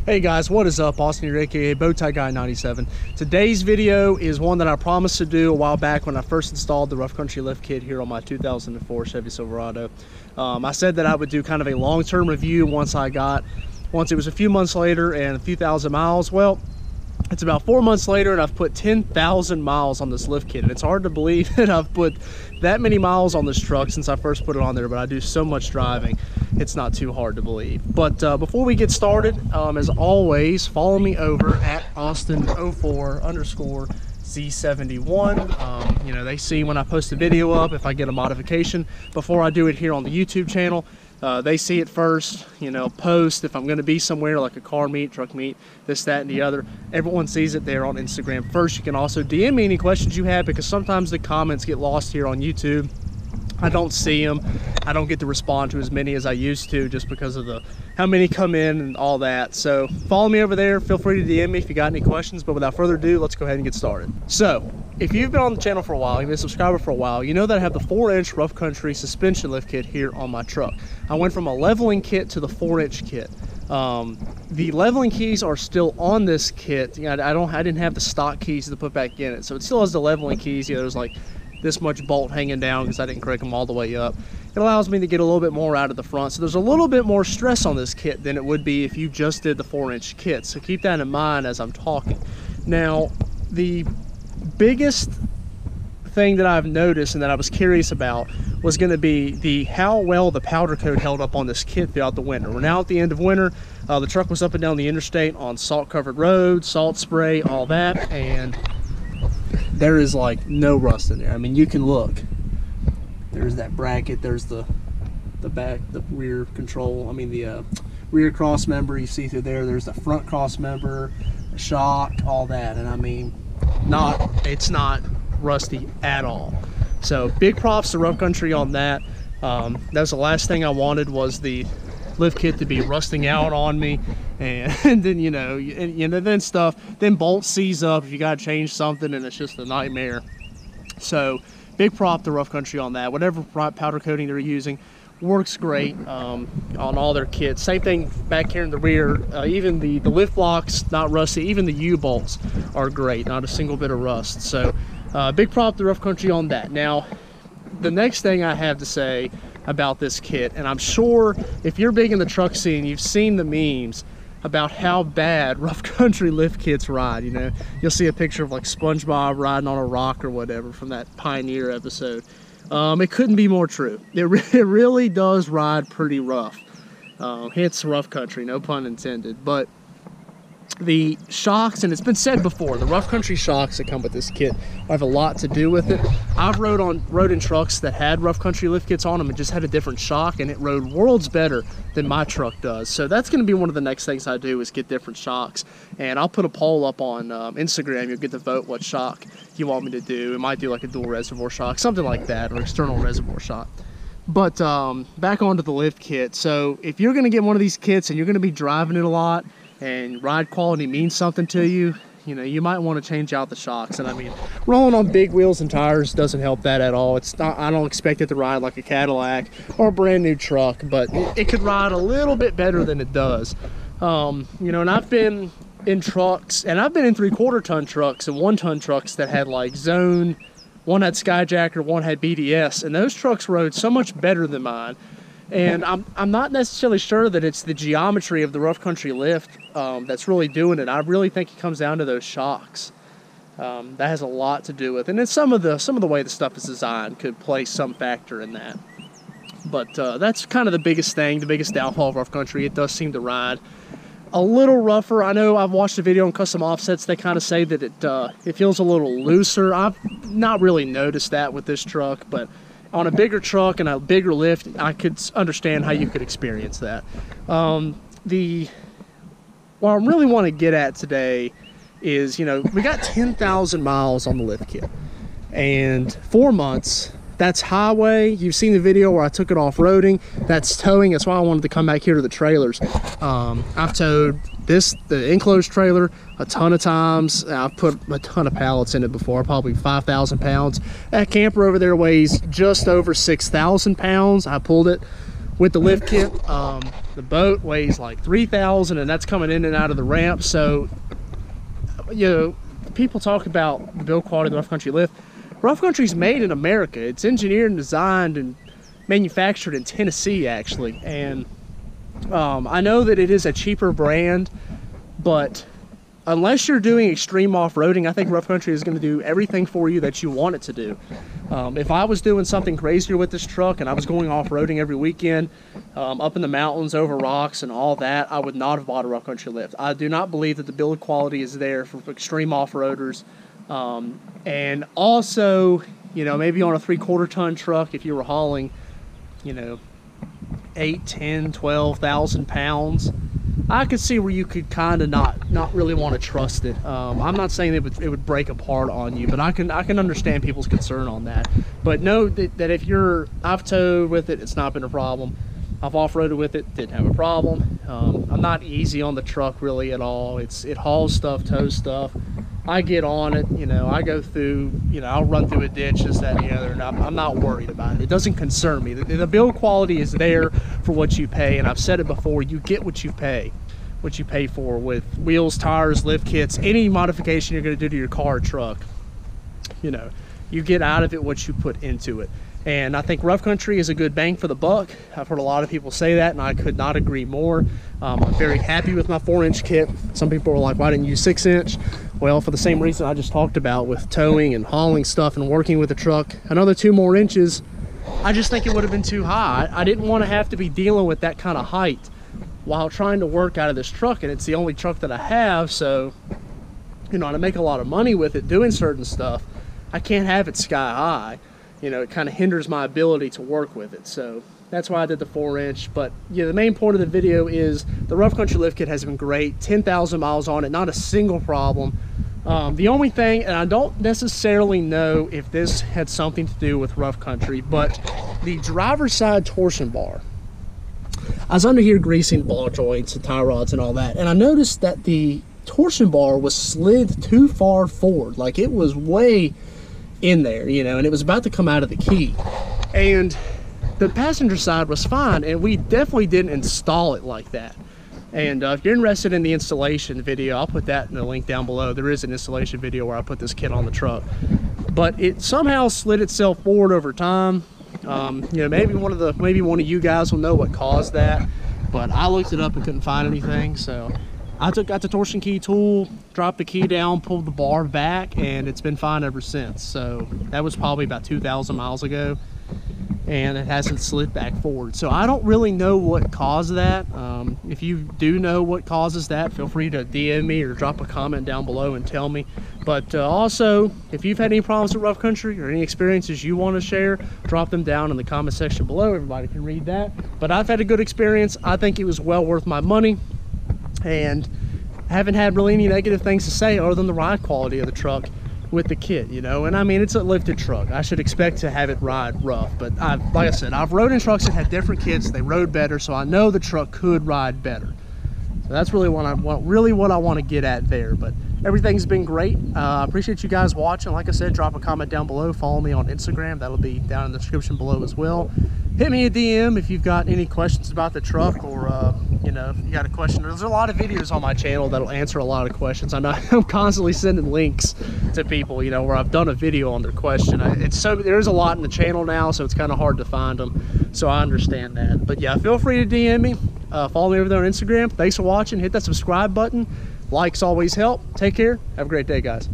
Hey guys, what is up? Austin here, aka Bowtie Guy 97. Today's video is one that I promised to do a while back when I first installed the Rough Country lift kit here on my 2004 Chevy Silverado. I said that I would do kind of a long-term review once it was a few months later and a few thousand miles. Well, it's about 4 months later and I've put 10,000 miles on this lift kit, and it's hard to believe that I've put that many miles on this truck since I first put it on there, but I do so much driving, it's not too hard to believe. But before we get started, as always, follow me over at Austin04_Z71. You know, they see when I post a video up, if I get a modification before I do it here on the YouTube channel. They see it first, you know, post if I'm going to be somewhere like a car meet, truck meet, this, that, and the other. Everyone sees it there on Instagram first. You can also DM me any questions you have, because sometimes the comments get lost here on YouTube. I don't see them. I don't get to respond to as many as I used to, just because of how many come in and all that. So follow me over there. Feel free to DM me if you got any questions. But without further ado, let's go ahead and get started. So if you've been on the channel for a while, you've been a subscriber for a while, you know that I have the 4-inch Rough Country suspension lift kit here on my truck. I went from a leveling kit to the 4-inch kit. The leveling keys are still on this kit. You know, I didn't have the stock keys to put back in it, so it still has the leveling keys. You know, there's like this much bolt hanging down because I didn't crank them all the way up. It allows me to get a little bit more out of the front, so there's a little bit more stress on this kit than it would be if you just did the 4-inch kit, so keep that in mind as I'm talking. Now, the biggest thing that I've noticed and that I was curious about was going to be how well the powder coat held up on this kit throughout the winter. We're now at the end of winter. The truck was up and down the interstate on salt covered roads, salt spray, all that, and there is like no rust in there. I mean, you can look. There's that bracket, there's the rear control, I mean the rear cross member you see through there, there's the front cross member, the shock, all that, and I mean, it's not rusty at all. So big props to Rough Country on that. That was the last thing I wanted, was the lift kit to be rusting out on me, and then then bolts seize up if you got to change something, and it's just a nightmare. So big prop to Rough Country on that. Whatever powder coating they're using works great on all their kits. Same thing back here in the rear. Even the lift blocks, not rusty. Even the U-bolts are great, not a single bit of rust. So big prop to Rough Country on that. Now, the next thing I have to say about this kit, and I'm sure if you're big in the truck scene, you've seen the memes about how bad Rough Country lift kits ride. You know, you'll see a picture of like SpongeBob riding on a rock or whatever from that Pioneer episode. It couldn't be more true. It really does ride pretty rough. It's Rough Country, no pun intended. But the shocks, and it's been said before, the Rough Country shocks that come with this kit have a lot to do with it. I've rode in trucks that had Rough Country lift kits on them and just had a different shock, and it rode worlds better than my truck does. So that's going to be one of the next things I do, is get different shocks. And I'll put a poll up on Instagram. You'll get to vote what shock you want me to do. It might do like a dual reservoir shock, something like that, or external reservoir shock. But back onto the lift kit. So if you're going to get one of these kits and you're going to be driving it a lot, and ride quality means something to you, you know, you might want to change out the shocks. And I mean, rolling on big wheels and tires doesn't help that at all. It's not, I don't expect it to ride like a Cadillac or a brand new truck, but it could ride a little bit better than it does. You know, and I've been in trucks, and I've been in 3/4 ton trucks and 1-ton trucks that had like zone, one had Skyjacker, one had BDS, and those trucks rode so much better than mine. And I'm not necessarily sure that it's the geometry of the Rough Country lift that's really doing it. I really think it comes down to those shocks. That has a lot to do with it. And then some of the way the stuff is designed could play some factor in that. But that's kind of the biggest thing, the biggest downfall of Rough Country. It does seem to ride a little rougher. I know I've watched a video on Custom Offsets. They kind of say that it feels a little looser. I've not really noticed that with this truck, but on a bigger truck and a bigger lift, I could understand how you could experience that. What I really want to get at today is, you know, we got 10,000 miles on the lift kit, and 4 months, that's highway. You've seen the video where I took it off-roading. That's towing. That's why I wanted to come back here to the trailers. I've towed the enclosed trailer a ton of times. I've put a ton of pallets in it before, probably 5,000 pounds. That camper over there weighs just over 6,000 pounds. I pulled it with the lift kit. The The boat weighs like 3,000, and that's coming in and out of the ramp. So, you know, people talk about the build quality of the Rough Country lift. Rough Country's made in America. It's engineered and designed and manufactured in Tennessee, actually. And I know that it is a cheaper brand, but unless you're doing extreme off-roading, I think Rough Country is going to do everything for you that you want it to do. If I was doing something crazier with this truck and I was going off-roading every weekend, up in the mountains, over rocks and all that, I would not have bought a Rough Country lift. I do not believe that the build quality is there for extreme off-roaders. And also, you know, maybe on a 3/4 ton truck, if you were hauling, you know, 8, 10, 12,000 pounds, I could see where you could kind of not really want to trust it. I'm not saying it would break apart on you, but I can understand people's concern on that. But know that if I've towed with it, it's not been a problem. I've off-roaded with it, didn't have a problem. I'm not easy on the truck really at all. It hauls stuff, tows stuff. I get on it, you know, I go through, you know, I'll run through a ditch, this, that, and the other, and I'm not worried about it. It doesn't concern me. The build quality is there for what you pay, and I've said it before, you get what you pay for with wheels, tires, lift kits, any modification you're going to do to your car or truck. You know, you get out of it what you put into it. And I think Rough Country is a good bang for the buck. I've heard a lot of people say that, and I could not agree more. I'm very happy with my 4-inch kit. Some people are like, why didn't you use 6-inch? Well, for the same reason I just talked about with towing and hauling stuff and working with the truck. Another 2 more inches, I just think it would have been too high. I didn't want to have to be dealing with that kind of height while trying to work out of this truck, and it's the only truck that I have, so, you know, to make a lot of money with it doing certain stuff, I can't have it sky high. You know, it kind of hinders my ability to work with it. So that's why I did the 4-inch. But yeah, the main point of the video is the Rough Country lift kit has been great. 10,000 miles on it, not a single problem. The only thing, and I don't necessarily know if this had something to do with Rough Country, but the driver's side torsion bar. I was under here greasing ball joints and tie rods and all that, and I noticed that the torsion bar was slid too far forward. Like, it was way in there, you know, and it was about to come out of the key. And the passenger side was fine, and we definitely didn't install it like that. And if you're interested in the installation video, I'll put that in the link down below. There is an installation video where I put this kit on the truck, but it somehow slid itself forward over time. You know, maybe one of you guys will know what caused that, but I looked it up and couldn't find anything. So I got the torsion key tool, dropped the key down, pulled the bar back, and it's been fine ever since. So that was probably about 2,000 miles ago, and it hasn't slid back forward. So I don't really know what caused that. If you do know what causes that, feel free to DM me or drop a comment down below and tell me. But also, if you've had any problems with Rough Country or any experiences you want to share, drop them down in the comment section below. Everybody can read that. But I've had a good experience. I think it was well worth my money, and I haven't had really any negative things to say other than the ride quality of the truck with the kit, you know. And I mean, it's a lifted truck. I should expect to have it ride rough, but like I said, I've rode in trucks that had different kits. They rode better, so I know the truck could ride better. So that's really what I want to get at there. But everything's been great. I appreciate you guys watching. Like I said, drop a comment down below. Follow me on Instagram. That'll be down in the description below as well. Hit me a DM if you've got any questions about the truck, or you know, if you got a question. There's a lot of videos on my channel that'll answer a lot of questions. I know I'm constantly sending links to people, you know, where I've done a video on their question. There's a lot in the channel now, so it's kind of hard to find them. So I understand that. But yeah, feel free to DM me. Follow me over there on Instagram. Thanks for watching. Hit that subscribe button. Likes always help. Take care. Have a great day, guys.